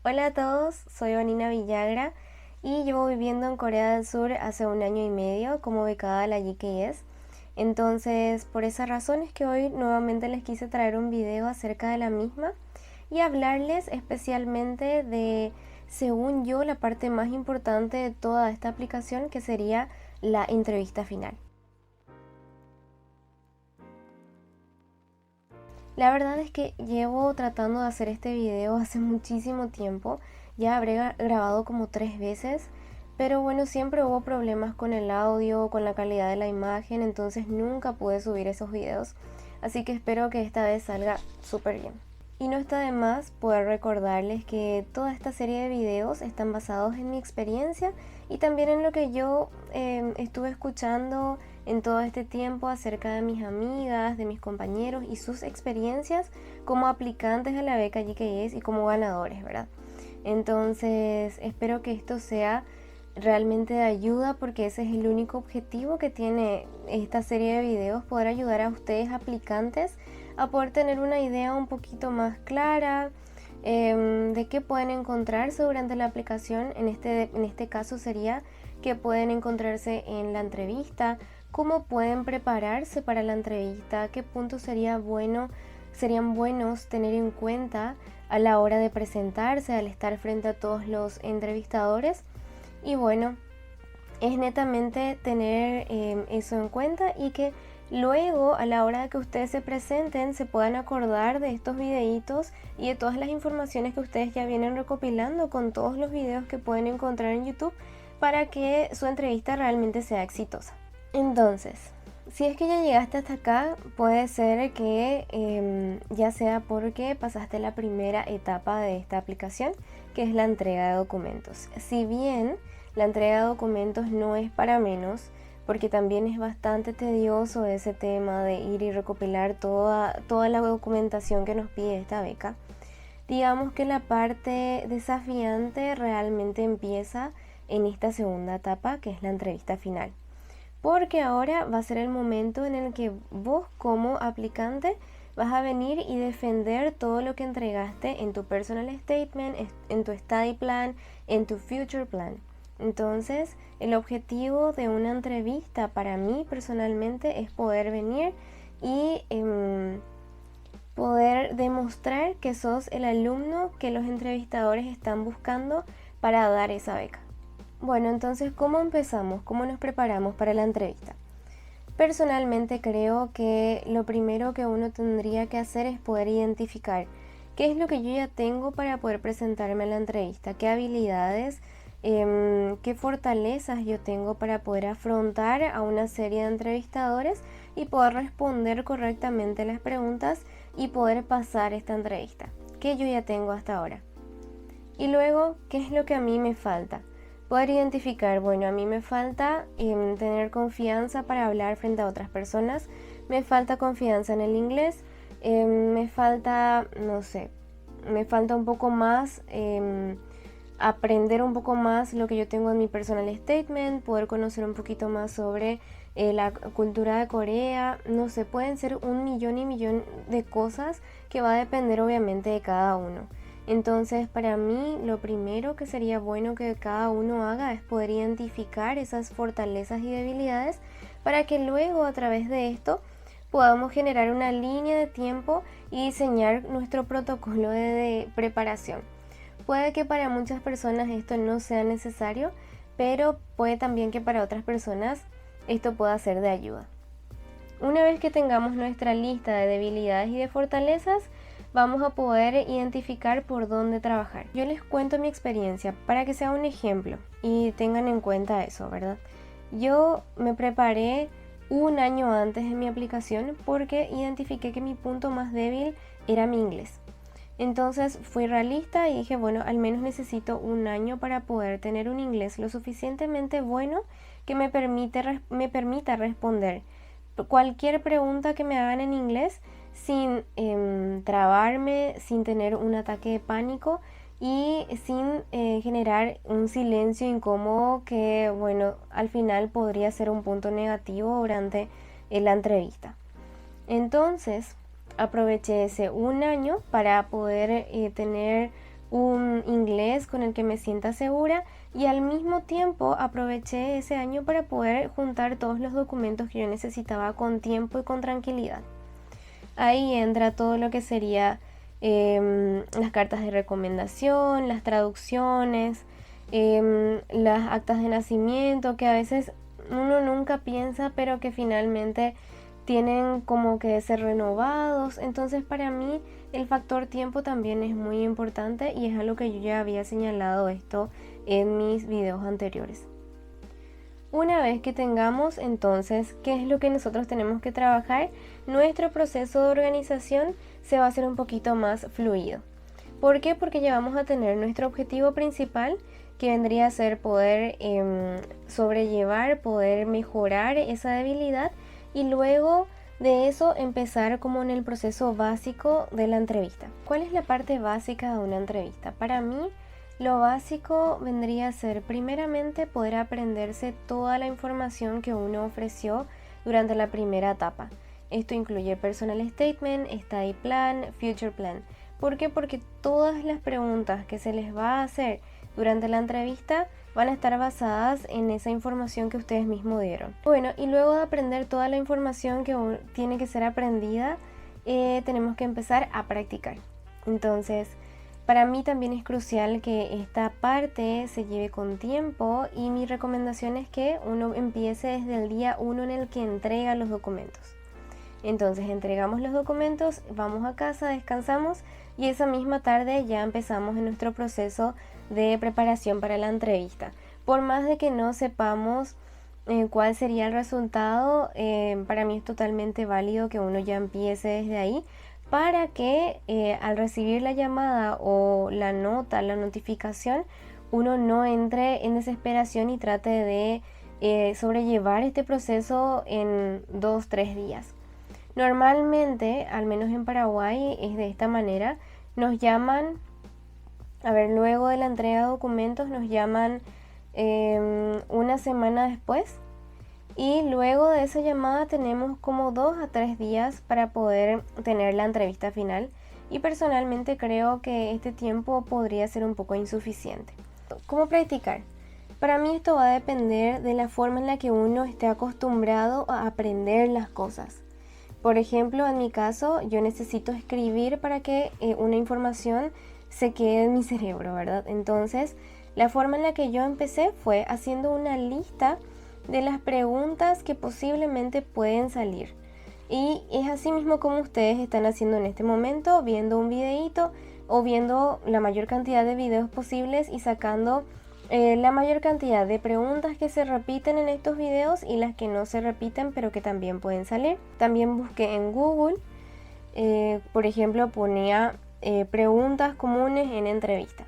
Hola a todos, soy Vanina Villagra y llevo viviendo en Corea del Sur hace 1 año y medio como becada a la GKS. Entonces, por esa razón es que hoy nuevamente les quise traer un video acerca de la misma y hablarles especialmente de, según yo, la parte más importante de toda esta aplicación, que sería la entrevista final. La verdad es que llevo tratando de hacer este video hace muchísimo tiempo, ya habré grabado como 3 veces, pero bueno, siempre hubo problemas con el audio, con la calidad de la imagen, entonces nunca pude subir esos videos, así que espero que esta vez salga súper bien. Y no está de más poder recordarles que toda esta serie de videos están basados en mi experiencia y también en lo que yo estuve escuchando en todo este tiempo acerca de mis amigas, de mis compañeros y sus experiencias como aplicantes a la beca GKS y como ganadores, ¿verdad? Entonces espero que esto sea realmente de ayuda, porque ese es el único objetivo que tiene esta serie de videos: poder ayudar a ustedes aplicantes a poder tener una idea un poquito más clara de qué pueden encontrarse durante la aplicación. En este caso sería que pueden encontrarse en la entrevista, cómo pueden prepararse para la entrevista, qué puntos serían buenos tener en cuenta a la hora de presentarse, al estar frente a todos los entrevistadores. Y bueno, es netamente tener eso en cuenta y que luego, a la hora de que ustedes se presenten, se puedan acordar de estos videitos y de todas las informaciones que ustedes ya vienen recopilando con todos los videos que pueden encontrar en YouTube, para que su entrevista realmente sea exitosa. Entonces, si es que ya llegaste hasta acá, puede ser que ya sea porque pasaste la primera etapa de esta aplicación, que es la entrega de documentos. Si bien la entrega de documentos no es para menos, porque también es bastante tedioso ese tema de ir y recopilar toda la documentación que nos pide esta beca. Digamos que la parte desafiante realmente empieza en esta segunda etapa, que es la entrevista final. Porque ahora va a ser el momento en el que vos, como aplicante, vas a venir y defender todo lo que entregaste en tu personal statement, en tu study plan, en tu future plan. Entonces, el objetivo de una entrevista para mí personalmente es poder venir y poder demostrar que sos el alumno que los entrevistadores están buscando para dar esa beca. Bueno, entonces, ¿cómo empezamos? ¿Cómo nos preparamos para la entrevista? Personalmente creo que lo primero que uno tendría que hacer es poder identificar qué es lo que yo ya tengo para poder presentarme a la entrevista, qué habilidades, qué fortalezas yo tengo para poder afrontar a una serie de entrevistadores y poder responder correctamente las preguntas y poder pasar esta entrevista, que yo ya tengo hasta ahora. Y luego, ¿qué es lo que a mí me falta? Poder identificar, bueno, a mí me falta tener confianza para hablar frente a otras personas, me falta confianza en el inglés, me falta, no sé, me falta un poco más aprender un poco más lo que yo tengo en mi personal statement, poder conocer un poquito más sobre la cultura de Corea, no sé, pueden ser un millón de cosas que va a depender obviamente de cada uno. Entonces, para mí, lo primero que sería bueno que cada uno haga es poder identificar esas fortalezas y debilidades, para que luego, a través de esto, podamos generar una línea de tiempo y diseñar nuestro protocolo de preparación. Puede que para muchas personas esto no sea necesario, pero puede también que para otras personas esto pueda ser de ayuda. Una vez que tengamos nuestra lista de debilidades y de fortalezas, vamos a poder identificar por dónde trabajar. Yo les cuento mi experiencia para que sea un ejemplo y tengan en cuenta eso, ¿verdad? Yo me preparé 1 año antes de mi aplicación porque identifiqué que mi punto más débil era mi inglés. Entonces fui realista y dije, bueno, al menos necesito 1 año para poder tener un inglés lo suficientemente bueno que me permita responder cualquier pregunta que me hagan en inglés sin trabarme, sin tener un ataque de pánico y sin generar un silencio incómodo que, bueno, al final podría ser un punto negativo durante la entrevista. Entonces, aproveché ese 1 año para poder tener un inglés con el que me sienta segura y al mismo tiempo aproveché ese año para poder juntar todos los documentos que yo necesitaba con tiempo y con tranquilidad. Ahí entra todo lo que sería las cartas de recomendación, las traducciones, las actas de nacimiento, que a veces uno nunca piensa, pero que finalmente tienen como que ser renovados. Entonces para mí el factor tiempo también es muy importante y es algo que yo ya había señalado esto en mis videos anteriores. Una vez que tengamos entonces qué es lo que nosotros tenemos que trabajar, nuestro proceso de organización se va a hacer un poquito más fluido. ¿Por qué? Porque ya vamos a tener nuestro objetivo principal, que vendría a ser poder sobrellevar, poder mejorar esa debilidad y luego de eso empezar como en el proceso básico de la entrevista. ¿Cuál es la parte básica de una entrevista? Para mí, lo básico vendría a ser primeramente poder aprenderse toda la información que uno ofreció durante la primera etapa. Esto incluye personal statement, study plan, future plan. ¿Por qué? Porque todas las preguntas que se les va a hacer durante la entrevista van a estar basadas en esa información que ustedes mismos dieron. Bueno, y luego de aprender toda la información que tiene que ser aprendida, tenemos que empezar a practicar. Entonces, para mí también es crucial que esta parte se lleve con tiempo y mi recomendación es que uno empiece desde el día 1 en el que entrega los documentos. Entonces entregamos los documentos, vamos a casa, descansamos y esa misma tarde ya empezamos en nuestro proceso de preparación para la entrevista. Por más de que no sepamos cuál sería el resultado, para mí es totalmente válido que uno ya empiece desde ahí para que al recibir la llamada o la nota, la notificación, uno no entre en desesperación y trate de sobrellevar este proceso en 2-3 días. Normalmente, al menos en Paraguay, es de esta manera. Nos llaman, luego de la entrega de documentos, nos llaman una semana después. Y luego de esa llamada tenemos como 2-3 días para poder tener la entrevista final. Y personalmente creo que este tiempo podría ser un poco insuficiente. ¿Cómo practicar? Para mí esto va a depender de la forma en la que uno esté acostumbrado a aprender las cosas. Por ejemplo, en mi caso, yo necesito escribir para que una información se quede en mi cerebro, ¿verdad? Entonces, la forma en la que yo empecé fue haciendo una lista de las preguntas que posiblemente pueden salir. Y es así mismo como ustedes están haciendo en este momento, viendo un videíto o viendo la mayor cantidad de videos posibles y sacando la mayor cantidad de preguntas que se repiten en estos videos y las que no se repiten pero que también pueden salir. También busqué en Google, por ejemplo, ponía preguntas comunes en entrevista.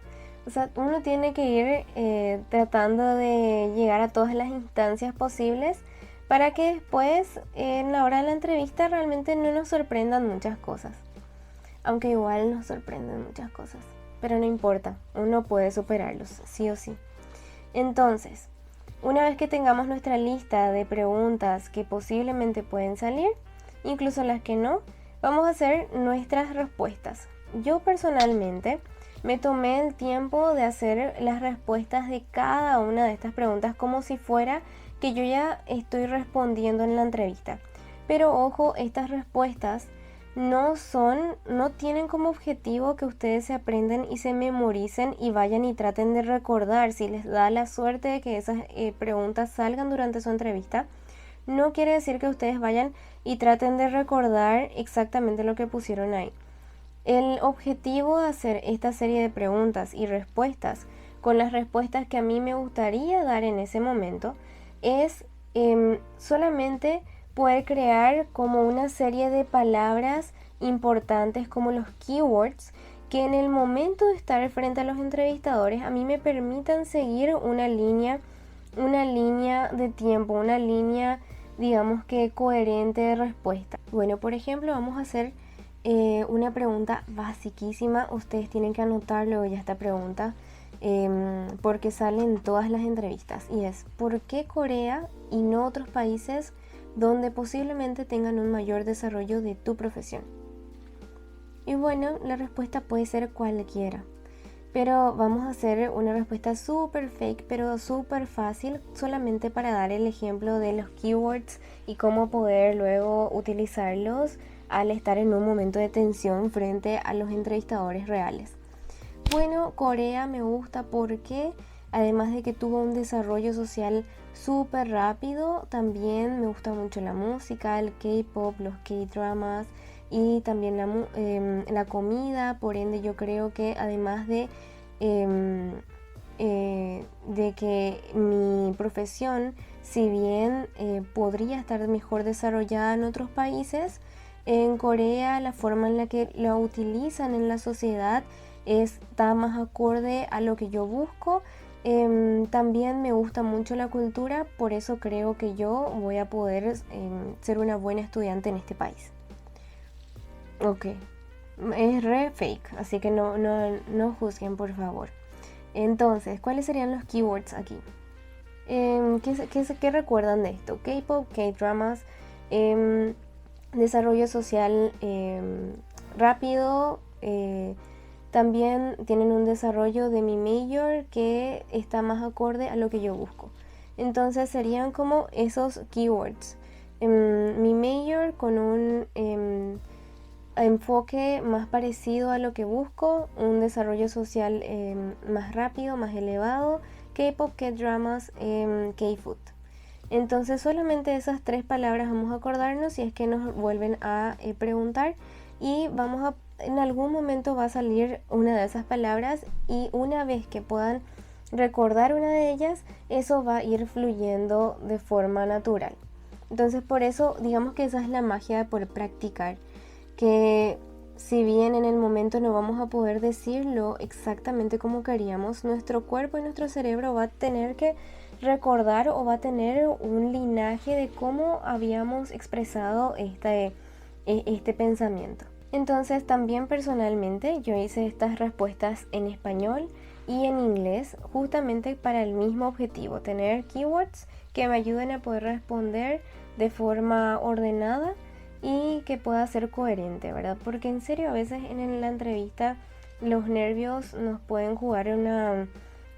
O sea, uno tiene que ir tratando de llegar a todas las instancias posibles para que después, en la hora de la entrevista, realmente no nos sorprendan muchas cosas. Aunque igual nos sorprenden muchas cosas. Pero no importa, uno puede superarlos, sí o sí. Entonces, una vez que tengamos nuestra lista de preguntas que posiblemente pueden salir, incluso las que no, vamos a hacer nuestras respuestas. Yo personalmente me tomé el tiempo de hacer las respuestas de cada una de estas preguntas como si fuera que yo ya estoy respondiendo en la entrevista. Pero ojo, estas respuestas no tienen como objetivo que ustedes se aprendan y se memoricen y vayan y traten de recordar. Si les da la suerte de que esas preguntas salgan durante su entrevista, no quiere decir que ustedes vayan y traten de recordar exactamente lo que pusieron ahí. El objetivo de hacer esta serie de preguntas y respuestas con las respuestas que a mí me gustaría dar en ese momento es solamente poder crear como una serie de palabras importantes como los keywords que en el momento de estar frente a los entrevistadores a mí me permitan seguir una línea de tiempo, una línea digamos que coherente de respuesta. Bueno, por ejemplo, vamos a hacer una pregunta basiquísima. Ustedes tienen que anotarlo ya esta pregunta porque sale en todas las entrevistas y es ¿por qué Corea y no otros países donde posiblemente tengan un mayor desarrollo de tu profesión? Y bueno, la respuesta puede ser cualquiera. Pero vamos a hacer una respuesta súper fake, pero súper fácil, solamente para dar el ejemplo de los keywords y cómo poder luego utilizarlos al estar en un momento de tensión frente a los entrevistadores reales. Bueno, Corea me gusta porque además de que tuvo un desarrollo social súper rápido, también me gusta mucho la música, el K-pop, los K-dramas y también la comida. Por ende, yo creo que además de que mi profesión, si bien podría estar mejor desarrollada en otros países, en Corea la forma en la que lo utilizan en la sociedad está más acorde a lo que yo busco. También me gusta mucho la cultura, por eso creo que yo voy a poder ser una buena estudiante en este país. Ok, es re fake, así que no juzguen, por favor. Entonces, ¿cuáles serían los keywords aquí? ¿Qué recuerdan de esto? K-pop, K-dramas, desarrollo social rápido. También tienen un desarrollo de mi major que está más acorde a lo que yo busco. Entonces serían como esos keywords. Mi major con un enfoque más parecido a lo que busco, un desarrollo social más rápido, más elevado, K-pop, K-dramas, K-food. Entonces solamente esas 3 palabras vamos a acordarnos si es que nos vuelven a preguntar, y en algún momento va a salir una de esas palabras, y una vez que puedan recordar una de ellas, eso va a ir fluyendo de forma natural. Entonces por eso digamos que esa es la magia de poder practicar, que si bien en el momento no vamos a poder decirlo exactamente como queríamos, nuestro cuerpo y nuestro cerebro va a tener que recordar o va a tener un linaje de cómo habíamos expresado este pensamiento. Entonces también personalmente yo hice estas respuestas en español y en inglés justamente para el mismo objetivo, tener keywords que me ayuden a poder responder de forma ordenada y que pueda ser coherente, ¿verdad? Porque en serio a veces en la entrevista los nervios nos pueden jugar una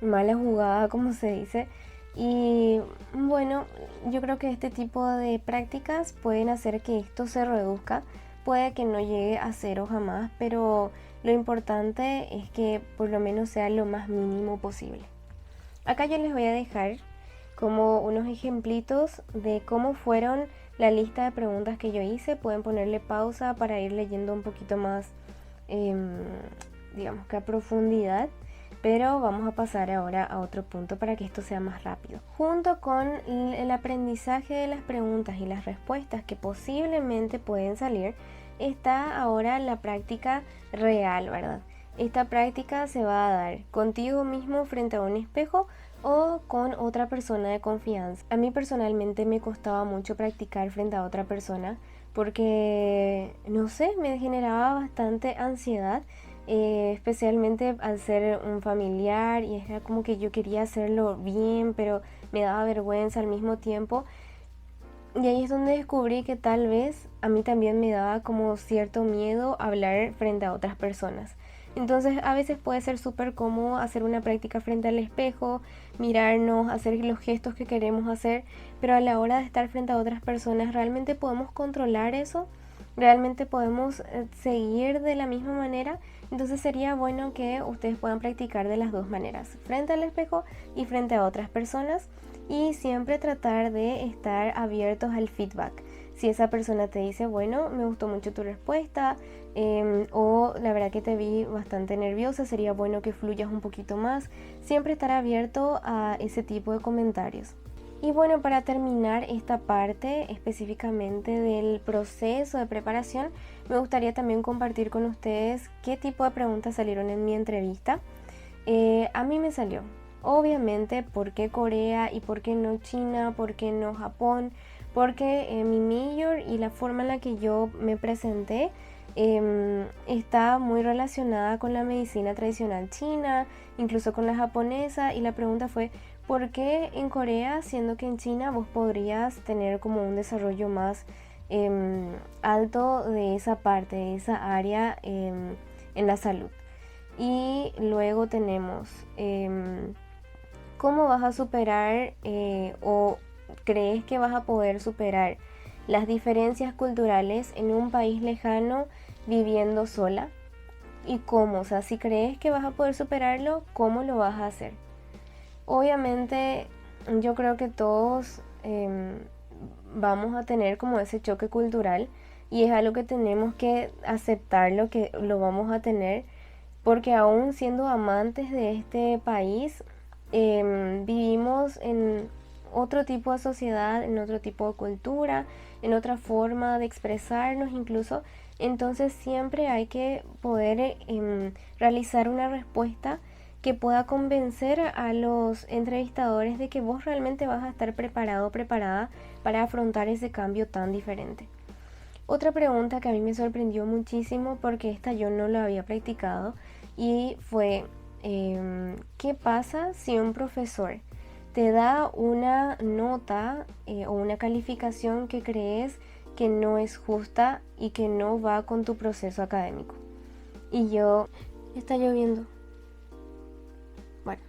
mala jugada, como se dice. Y bueno, yo creo que este tipo de prácticas pueden hacer que esto se reduzca. Puede que no llegue a cero jamás, pero lo importante es que por lo menos sea lo más mínimo posible. Acá yo les voy a dejar como unos ejemplitos de cómo fueron la lista de preguntas que yo hice. Pueden ponerle pausa para ir leyendo un poquito más, digamos que a profundidad. Pero vamos a pasar ahora a otro punto para que esto sea más rápido. Junto con el aprendizaje de las preguntas y las respuestas que posiblemente pueden salir, está ahora la práctica real, ¿verdad? Esta práctica se va a dar contigo mismo frente a un espejo o con otra persona de confianza. A mí personalmente me costaba mucho practicar frente a otra persona porque, no sé, me generaba bastante ansiedad. Especialmente al ser un familiar, y era como que yo quería hacerlo bien, pero me daba vergüenza al mismo tiempo. Y ahí es donde descubrí que tal vez a mí también me daba como cierto miedo hablar frente a otras personas. Entonces a veces puede ser súper cómodo hacer una práctica frente al espejo, mirarnos, hacer los gestos que queremos hacer, pero a la hora de estar frente a otras personas, ¿realmente podemos controlar eso? ¿Realmente podemos seguir de la misma manera? Entonces sería bueno que ustedes puedan practicar de las dos maneras, frente al espejo y frente a otras personas, y siempre tratar de estar abiertos al feedback. Si esa persona te dice, bueno, me gustó mucho tu respuesta, o la verdad que te vi bastante nerviosa, sería bueno que fluyas un poquito más, siempre estar abierto a ese tipo de comentarios. Y bueno, para terminar esta parte específicamente del proceso de preparación, me gustaría también compartir con ustedes qué tipo de preguntas salieron en mi entrevista. A mí me salió, obviamente, ¿por qué Corea y por qué no China? ¿Por qué no Japón? Porque mi major y la forma en la que yo me presenté está muy relacionada con la medicina tradicional china, incluso con la japonesa, y la pregunta fue, ¿por qué en Corea, siendo que en China vos podrías tener como un desarrollo más alto de esa parte, de esa área en la salud? Y luego tenemos cómo vas a superar o crees que vas a poder superar las diferencias culturales en un país lejano viviendo sola. Y cómo, o sea, si crees que vas a poder superarlo, ¿cómo lo vas a hacer? Obviamente yo creo que todos vamos a tener como ese choque cultural y es algo que tenemos que aceptar, lo que lo vamos a tener, porque aún siendo amantes de este país, vivimos en otro tipo de sociedad, en otro tipo de cultura, en otra forma de expresarnos incluso. Entonces siempre hay que poder realizar una respuesta que pueda convencer a los entrevistadores de que vos realmente vas a estar preparado o preparada para afrontar ese cambio tan diferente. Otra pregunta que a mí me sorprendió muchísimo, porque esta yo no lo había practicado, y fue ¿qué pasa si un profesor te da una nota o una calificación que crees que no es justa y que no va con tu proceso académico? Y yo, está lloviendo. Bueno,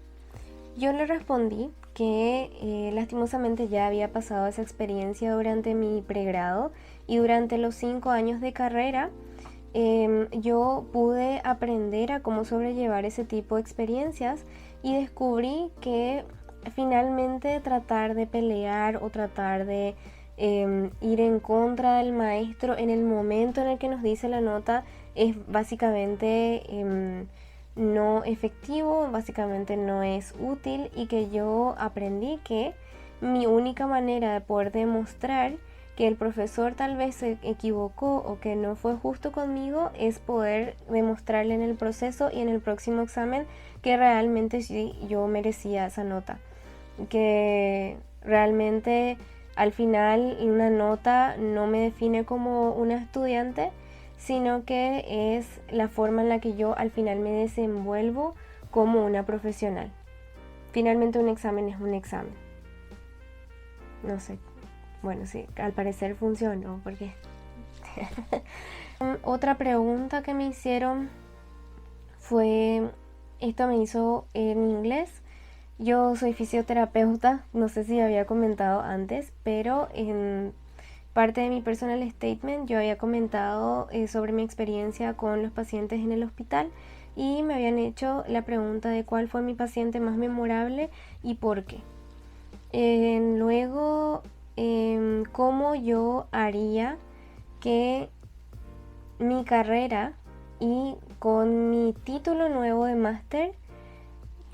yo le respondí que lastimosamente ya había pasado esa experiencia durante mi pregrado y durante los 5 años de carrera yo pude aprender a cómo sobrellevar ese tipo de experiencias y descubrí que finalmente tratar de pelear o tratar de ir en contra del maestro en el momento en el que nos dice la nota es básicamente no efectivo, básicamente no es útil, y que yo aprendí que mi única manera de poder demostrar que el profesor tal vez se equivocó o que no fue justo conmigo es poder demostrarle en el proceso y en el próximo examen que realmente sí yo merecía esa nota, que realmente al final una nota no me define como una estudiante, sino que es la forma en la que yo al final me desenvuelvo como una profesional. Finalmente un examen es un examen. No sé. Bueno, sí, al parecer funcionó, porque otra pregunta que me hicieron fue, esto me hizo en inglés. Yo soy fisioterapeuta, no sé si había comentado antes, pero en parte de mi personal statement yo había comentado sobre mi experiencia con los pacientes en el hospital y me habían hecho la pregunta de cuál fue mi paciente más memorable y por qué. Luego, cómo yo haría que mi carrera y con mi título nuevo de máster,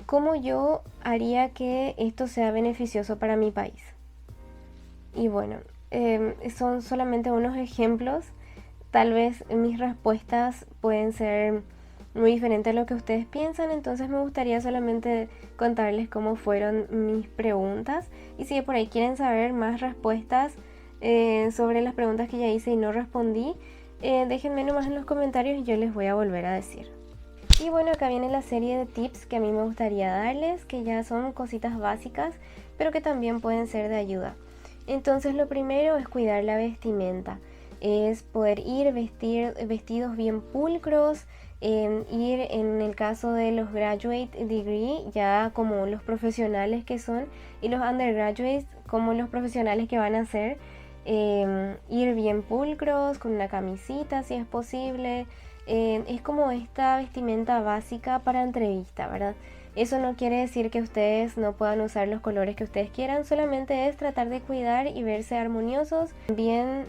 cómo yo haría que esto sea beneficioso para mi país. Y bueno, son solamente unos ejemplos. Tal vez mis respuestas pueden ser muy diferentes a lo que ustedes piensan, entonces me gustaría solamente contarles cómo fueron mis preguntas, y si por ahí quieren saber más respuestas sobre las preguntas que ya hice y no respondí, déjenme nomás en los comentarios y yo les voy a volver a decir. Y bueno, acá viene la serie de tips que a mí me gustaría darles, que ya son cositas básicas, pero que también pueden ser de ayuda. Entonces lo primero es cuidar la vestimenta, es poder ir vestidos bien pulcros, ir en el caso de los graduate degree ya como los profesionales que son, y los undergraduates como los profesionales que van a ser, ir bien pulcros con una camisita si es posible. Es como esta vestimenta básica para entrevista, ¿verdad? Eso no quiere decir que ustedes no puedan usar los colores que ustedes quieran, solamente es tratar de cuidar y verse armoniosos. También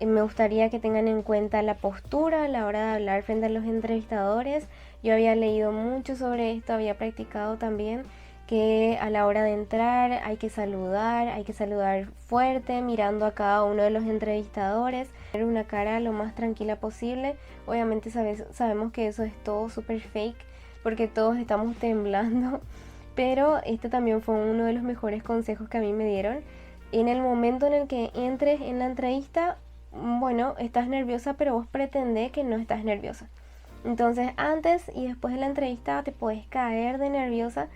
me gustaría que tengan en cuenta la postura a la hora de hablar frente a los entrevistadores. Yo había leído mucho sobre esto, había practicado también que a la hora de entrar hay que saludar fuerte, mirando a cada uno de los entrevistadores, tener una cara lo más tranquila posible. Obviamente sabemos que eso es todo súper fake, porque todos estamos temblando, pero este también fue uno de los mejores consejos que a mí me dieron. En el momento en el que entres en la entrevista, bueno, estás nerviosa, pero vos pretendés que no estás nerviosa. Entonces antes y después de la entrevista te puedes caer de nerviosa,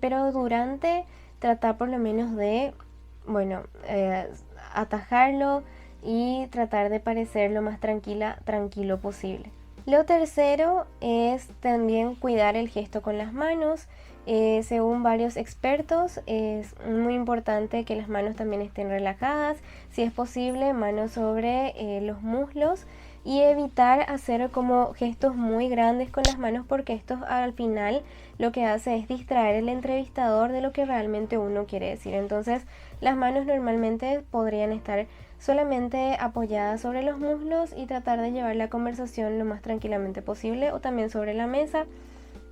pero durante tratar por lo menos de, bueno, atajarlo y tratar de parecer lo más tranquilo posible. Lo tercero es también cuidar el gesto con las manos. Según varios expertos, es muy importante que las manos también estén relajadas, si es posible, manos sobre los muslos, y evitar hacer como gestos muy grandes con las manos, porque esto al final lo que hace es distraer al entrevistador de lo que realmente uno quiere decir. Entonces, las manos normalmente podrían estar solamente apoyadas sobre los muslos y tratar de llevar la conversación lo más tranquilamente posible, o también sobre la mesa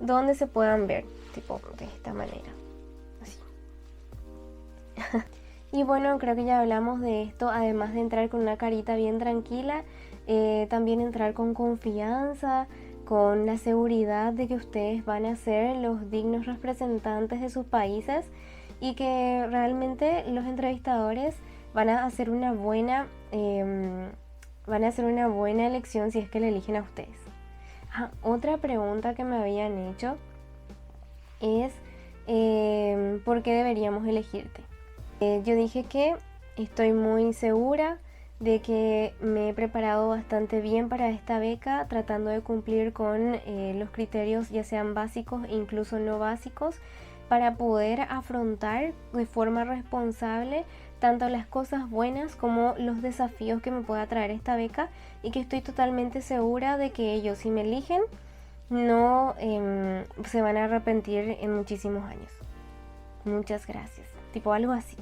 donde se puedan ver, tipo de esta manera, así. Y bueno, creo que ya hablamos de esto. Además de entrar con una carita bien tranquila, también entrar con confianza, con la seguridad de que ustedes van a ser los dignos representantes de sus países y que realmente los entrevistadores van a hacer una buena elección si es que le eligen a ustedes. Otra pregunta que me habían hecho es ¿por qué deberíamos elegirte? Yo dije que estoy muy segura de que me he preparado bastante bien para esta beca, tratando de cumplir con los criterios, ya sean básicos e incluso no básicos, para poder afrontar de forma responsable tanto las cosas buenas como los desafíos que me pueda traer esta beca, y que estoy totalmente segura de que ellos, si me eligen, no se van a arrepentir en muchísimos años. Muchas gracias. Tipo algo así.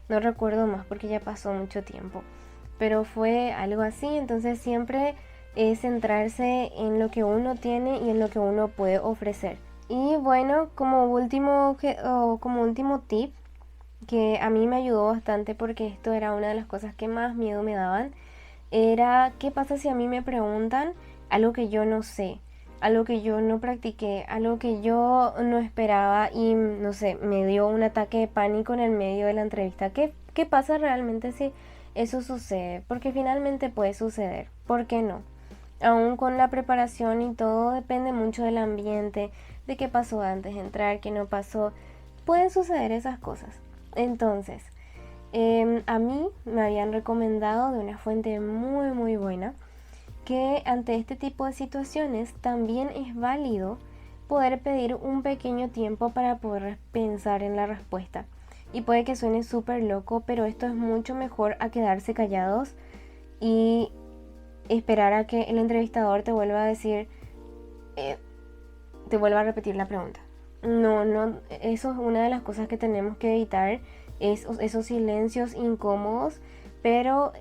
No recuerdo más porque ya pasó mucho tiempo. Pero fue algo así. Entonces siempre es centrarse en lo que uno tiene y en lo que uno puede ofrecer. Y bueno, como último tip, que a mí me ayudó bastante porque esto era una de las cosas que más miedo me daban, era ¿qué pasa si a mí me preguntan algo que yo no sé? Algo que yo no practiqué, algo que yo no esperaba y no sé, me dio un ataque de pánico en el medio de la entrevista. ¿Qué pasa realmente si eso sucede? Porque finalmente puede suceder. ¿Por qué no? Aún con la preparación y todo, depende mucho del ambiente, de qué pasó antes de entrar, qué no pasó. Pueden suceder esas cosas. Entonces, a mí me habían recomendado de una fuente muy muy buena que ante este tipo de situaciones también es válido poder pedir un pequeño tiempo para poder pensar en la respuesta. Y puede que suene súper loco, pero esto es mucho mejor a quedarse callados y esperar a que el entrevistador te vuelva a decir, te vuelva a repetir la pregunta. No, eso es una de las cosas que tenemos que evitar, esos silencios incómodos, pero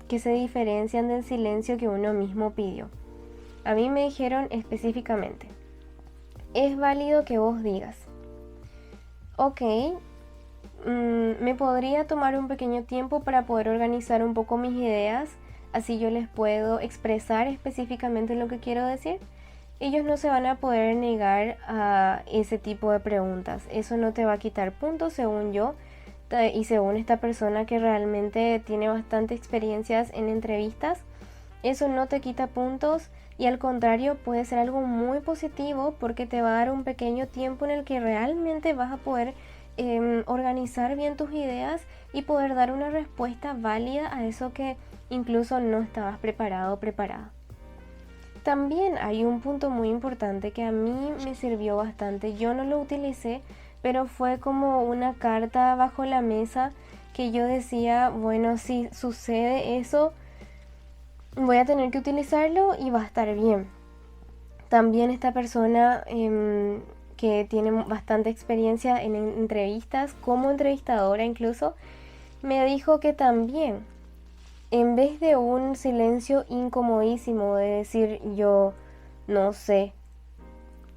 que se diferencian del silencio que uno mismo pidió. A mí me dijeron específicamente, es válido que vos digas, ok, me podría tomar un pequeño tiempo para poder organizar un poco mis ideas, así yo les puedo expresar específicamente lo que quiero decir. Ellos no se van a poder negar a ese tipo de preguntas. Eso no te va a quitar puntos, según yo, y según esta persona que realmente tiene bastante experiencias en entrevistas. Eso no te quita puntos y al contrario puede ser algo muy positivo, porque te va a dar un pequeño tiempo en el que realmente vas a poder organizar bien tus ideas y poder dar una respuesta válida a eso que incluso no estabas preparado o preparada. También hay un punto muy importante que a mí me sirvió bastante. Yo no lo utilicé, pero fue como una carta bajo la mesa que yo decía, bueno, si sucede eso, voy a tener que utilizarlo y va a estar bien. También esta persona que tiene bastante experiencia en entrevistas, como entrevistadora incluso, me dijo que también, en vez de un silencio incomodísimo de decir yo no sé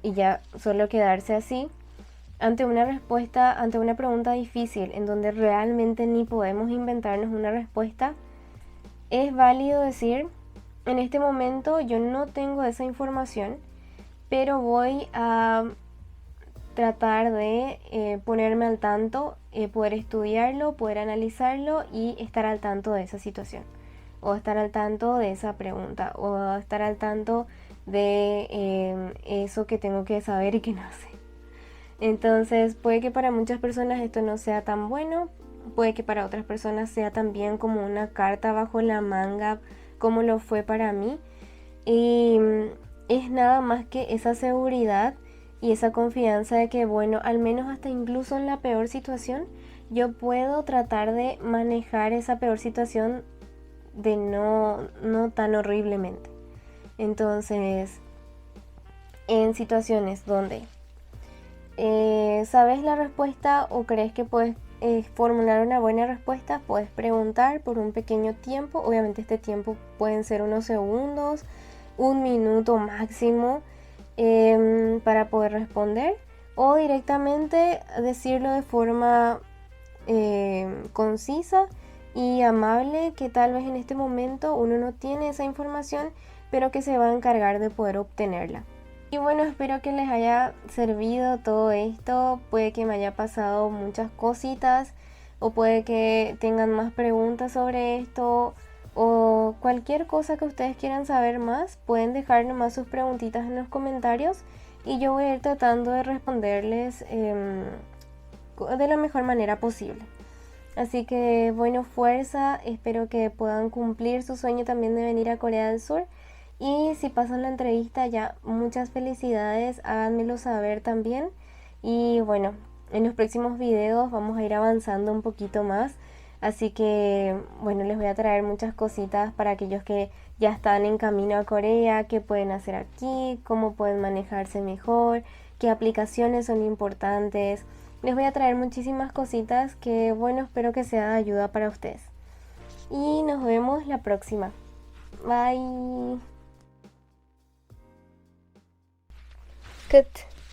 y ya solo quedarse así, ante una respuesta, ante una pregunta difícil en donde realmente ni podemos inventarnos una respuesta, es válido decir, en este momento yo no tengo esa información, pero voy a tratar de ponerme al tanto, poder estudiarlo, poder analizarlo y estar al tanto de esa situación, o estar al tanto de esa pregunta, o estar al tanto de eso que tengo que saber y que no sé. Entonces puede que para muchas personas esto no sea tan bueno, puede que para otras personas sea también como una carta bajo la manga, como lo fue para mí. Y es nada más que esa seguridad y esa confianza de que, bueno, al menos hasta incluso en la peor situación, yo puedo tratar de manejar esa peor situación de no tan horriblemente. Entonces, en situaciones donde sabes la respuesta o crees que puedes formular una buena respuesta, puedes preguntar por un pequeño tiempo. Obviamente este tiempo pueden ser unos segundos, un minuto máximo, para poder responder, o directamente decirlo de forma concisa y amable, que tal vez en este momento uno no tiene esa información, pero que se va a encargar de poder obtenerla. Y bueno, espero que les haya servido todo esto. Puede que me haya pasado muchas cositas, o puede que tengan más preguntas sobre esto, o cualquier cosa que ustedes quieran saber más. Pueden dejar nomás sus preguntitas en los comentarios y yo voy a ir tratando de responderles de la mejor manera posible. Así que bueno, fuerza, espero que puedan cumplir su sueño también de venir a Corea del Sur. Y si pasan la entrevista, ya muchas felicidades, háganmelo saber también. Y bueno, en los próximos videos vamos a ir avanzando un poquito más. Así que bueno, les voy a traer muchas cositas para aquellos que ya están en camino a Corea, qué pueden hacer aquí, cómo pueden manejarse mejor, qué aplicaciones son importantes. Les voy a traer muchísimas cositas que, bueno, espero que sea de ayuda para ustedes. Y nos vemos la próxima. Bye. 끝.